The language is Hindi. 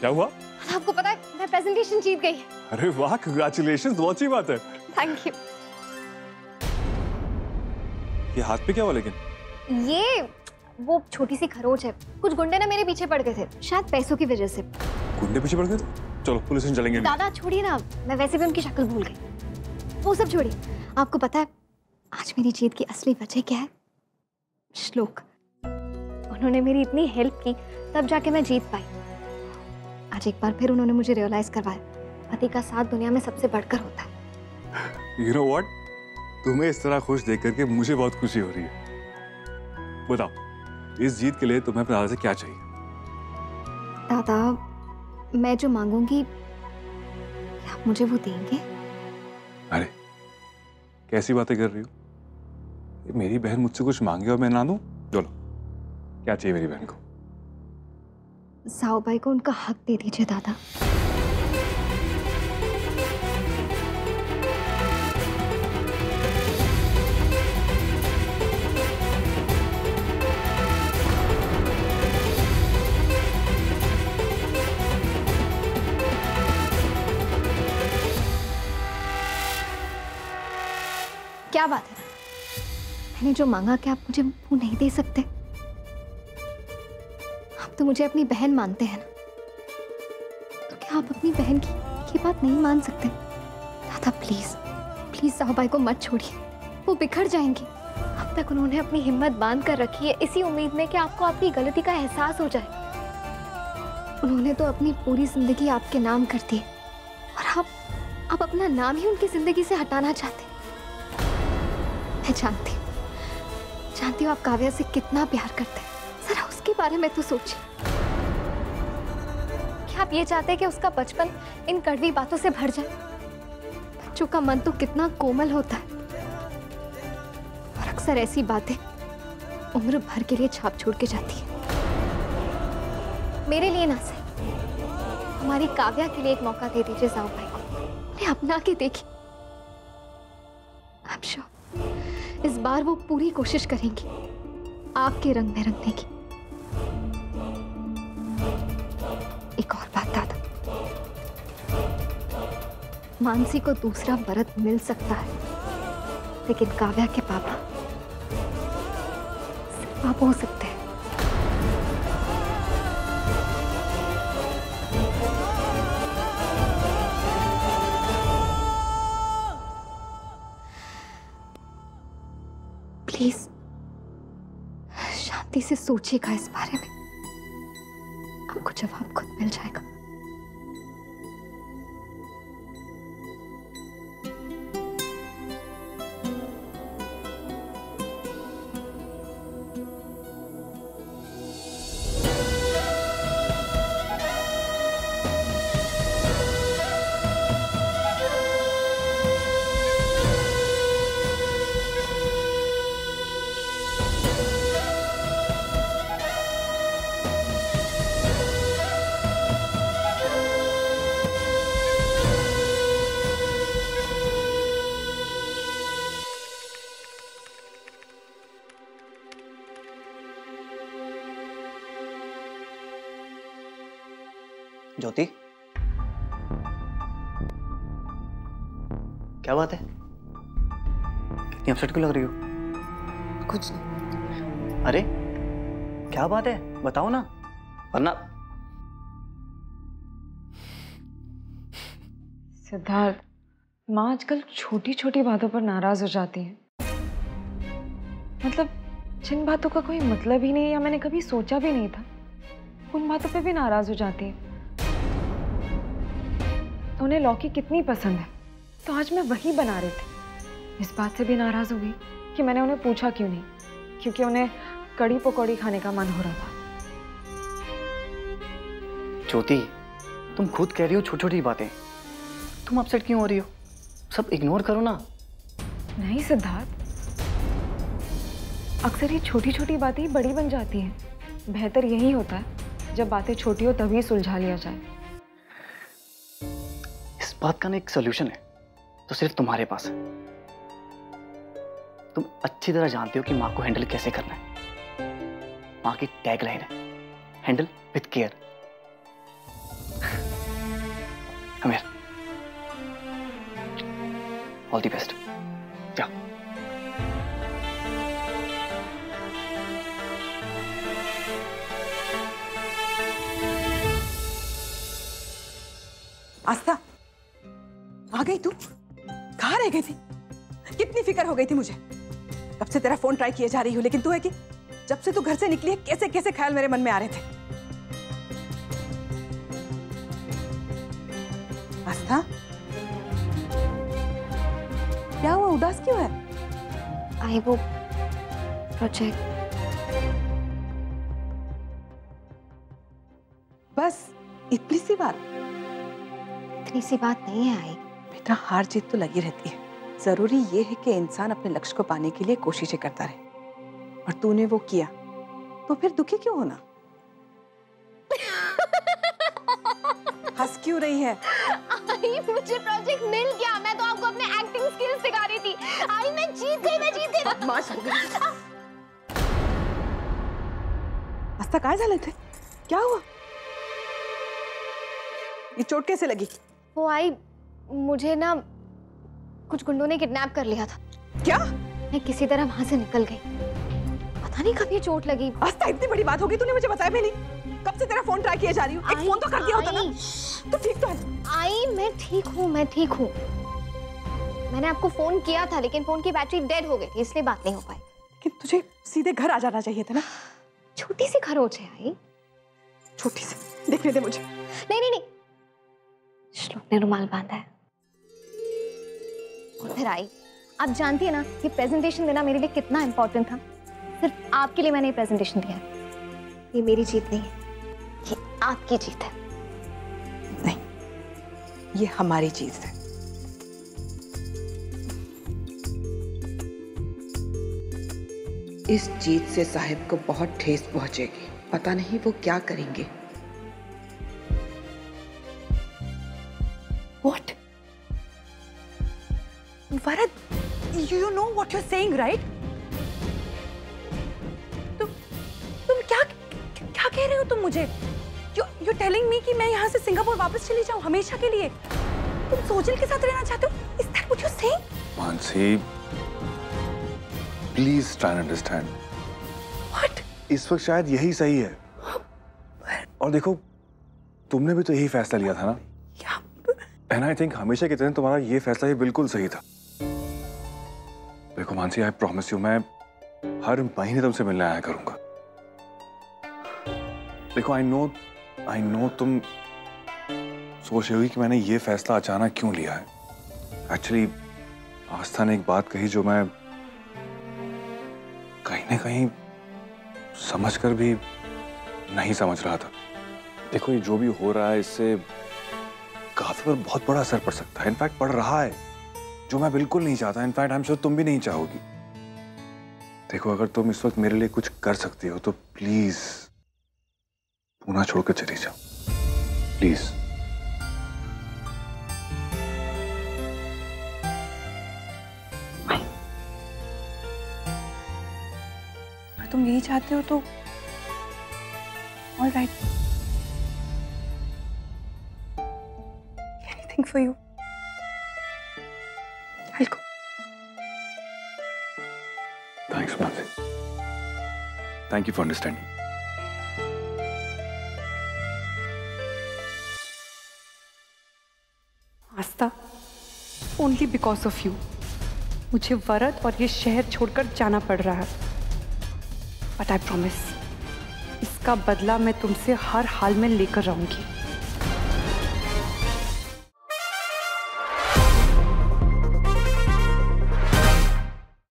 क्या हुआ? आपको पता है मैं प्रेजेंटेशन जीत गई। अरे वाह, कांग्रेचुलेशंस, बहुत अच्छी बात है। Thank you. ये हाथ पे क्या हुआ लेकिन? ये वो छोटी सी खरोच है, कुछ गुंडे ना मेरे पीछे पड़ गए थे, शायद पैसों की वजह से। गुंडे पीछे पड़ गए थे? चलो पुलिस स्टेशन चलेंगे। दादा छोड़िए ना, मैं वैसे भी उनकी शक्ल भूल गई। वो सब छोड़िए, आपको पता है आज मेरी जीत की असली वजह क्या है? श्लोक। उन्होंने मेरी इतनी हेल्प की तब जाके मैं जीत पाई। आज एक बार फिर उन्होंने मुझे रियलाइज करवाया पति का साथ दुनिया में सबसे बढ़कर होता है। You know what? तुम्हें इस तरह खुश देख करके मुझे बहुत खुशी हो रही है। बताओ, इस जीत के लिए तुम्हें अपने दादा से क्या चाहिए? दादा, मैं जो मांगूंगी क्या आप मुझे वो देंगे? अरे कैसी बातें कर रही हो? मेरी बहन मुझसे कुछ मांगे और मैं ना दूं? चलो, क्या चाहिए मेरी बहन को? साओ भाई को उनका हक दे दीजिए दादा। क्या बात है? मैंने जो मांगा क्या आप मुझे वो नहीं दे सकते? आप तो मुझे अपनी बहन मानते हैं ना, तो क्या आप अपनी बहन की ये बात नहीं मान सकते? दादा प्लीज प्लीज साहू भाई को मत छोड़िए, वो बिखर जाएंगे। अब तक उन्होंने अपनी हिम्मत बांध कर रखी है इसी उम्मीद में कि आपको आपकी गलती का एहसास हो जाए। उन्होंने तो अपनी पूरी जिंदगी आपके नाम कर दी और आप अपना नाम ही उनकी जिंदगी से हटाना चाहते। मैं जानती हूँ आप काव्या से कितना प्यार करते हैं, जरा उसके बारे में तो सोचिए। क्या आप ये चाहते हैं कि उसका बचपन इन कड़वी बातों से भर जाए? बच्चों का मन तो कितना कोमल होता है और अक्सर ऐसी बातें उम्र भर के लिए छाप छोड़ के जाती है। मेरे लिए ना सही, हमारी काव्या के लिए एक मौका दे दीजिए साहू भाई को, उन्हें अपना के देखिए। I'm sure इस बार वो पूरी कोशिश करेंगी आपके रंग में रंगने की। एक और बात दादा, मानसी को दूसरा वरद मिल सकता है, लेकिन काव्या के पापा सिर्फ आप हो सकते हैं। प्लीज शांति से सोचिएगा इस बारे में, आपको जवाब खुद मिल जाएगा। ज्योति, क्या बात है? इतनी अपसेट क्यों लग रही हो? कुछ नहीं। अरे क्या बात है, बताओ ना, वरना। सिद्धार्थ, माँ आजकल छोटी छोटी बातों पर नाराज हो जाती है। मतलब जिन बातों का कोई मतलब ही नहीं या मैंने कभी सोचा भी नहीं था, उन बातों पे भी नाराज हो जाती है। तो उन्हें लौकी कितनी पसंद है, तो आज मैं वही बना रही थी। इस बात से भी नाराज हो गई कि मैंने उन्हें पूछा क्यों नहीं, क्योंकि उन्हें कड़ी पकौड़ी खाने का मन हो रहा था। ज्योति, तुम खुद कह रही हो छोटी छोटी बातें, तुम अपसेट क्यों हो रही हो? सब इग्नोर करो ना। नहीं सिद्धार्थ, अक्सर ये छोटी छोटी बातें ही बड़ी बन जाती हैं। बेहतर यही होता है जब बातें छोटी हो तभी सुलझा लिया जाए। इस बात का ना एक सोल्यूशन है, तो सिर्फ तुम्हारे पास है। तुम अच्छी तरह जानते हो कि माँ को हैंडल कैसे करना है। माँ की टैगलाइन है, handle with care. Aamir, all the best. जा। आस्था, आ गई तू? कहाँ रह गई थी? कितनी फिक्र हो गई थी मुझे। कब से तेरा फोन ट्राई किए जा रही हूँ, लेकिन तू है कि जब से तू घर से निकली है कैसे कैसे ख्याल मेरे मन में आ रहे थे। आस्था, क्या हुआ? उदास क्यों है? आई वो प्रोजेक्ट। बस इतनी सी बात? इतनी सी बात नहीं है आई। बेटा, हार जीत तो लगी रहती है। जरूरी ये है कि इंसान अपने लक्ष्य को पाने के लिए कोशिशें करता रहे, और तूने वो किया तो फिर दुखी क्यों होना? हंस क्यों रही है? आई मुझे प्रोजेक्ट मिल गया। मैं तो आपको अपने एक्टिंग स्किल्स सिखा रही थी। आई मैं जीत गई, मैं जीत गई। बदमाश हो गई। आस्था, काय झालं थे? क्या हुआ? ये चोट कैसे लगी? वो आई, मुझे ना कुछ गुंडों ने किडनैप कर लिया था। क्या? मैं किसी तरह वहां से निकल गई। पता नहीं कब ये चोट लगी। आस्था, इतनी बड़ी बात होगी, तूने मुझे बताया भी नहीं। कब से तेरा फोन ट्राई किए जा रही हूँ। एक फोन तो कर दिया होता ना। तू ठीक तो है? आई मैं ठीक हूँ, मैं ठीक हूँ। मैंने आपको फोन किया था, लेकिन फोन की बैटरी डेड हो गई थी, इसलिए बात नहीं हो पाई। लेकिन तुझे सीधे घर आ जाना चाहिए था ना। छोटी सी खरोच है आई। छोटी सी? देखने दे मुझे। नहीं नहीं नहीं, श्लोक ने रुमाल बांधा है। और फिर आई, आप जानती है ना ये प्रेजेंटेशन देना मेरे लिए कितना इंपॉर्टेंट था। सिर्फ आपके लिए मैंने ये प्रेजेंटेशन दिया है। ये मेरी जीत नहीं है, ये आपकी जीत है। नहीं, ये हमारी जीत है। इस जीत से साहिब को बहुत ठेस पहुंचेगी। पता नहीं वो क्या करेंगे। What? Varad, you know what you're saying, right? तुम क्या कह रहे हो तुम मुझे? You're telling me कि मैं यहाँ से सिंगापुर वापस चली जाऊँ हमेशा के लिए? तुम सोजल के साथ रहना चाहते हो? Is that what you're saying? Mansi, please try and understand. What? इस वक्त शायद यही सही है। और देखो, तुमने भी तो यही फैसला लिया था ना। एंड आई थिंक हमेशा की तरह तुम्हारा ये फैसला ये बिल्कुल सही था। देखो मानसी, आई प्रॉमिस यू, मैं हर महीने तुमसे मिलने आया करूंगा। देखो, आई नो तुम सोच रही होगी कि मैंने ये फैसला अचानक क्यों लिया है। एक्चुअली आस्था ने एक बात कही जो मैं कहीं ना कहीं समझकर भी नहीं समझ रहा था। देखो, ये जो भी हो रहा है इससे काफी पर बहुत बड़ा असर पड़ सकता है। इनफैक्ट पड़ रहा है, जो मैं बिल्कुल नहीं चाहता। इनफैक्ट आई एम श्योर तुम भी नहीं चाहोगी। देखो, अगर तुम इस वक्त मेरे लिए कुछ कर सकती हो तो प्लीज पूना छोड़कर चली जाओ, प्लीज। अगर तुम यही चाहते हो तो all right. Anything for you. I'll go. Thanks, Mansi. Thank you for understanding. Aastha, only because of you मुझे वरद और ये शहर छोड़कर जाना पड़ रहा है। बट आई प्रॉमिस, इसका बदला मैं तुमसे हर हाल में लेकर रहूंगी।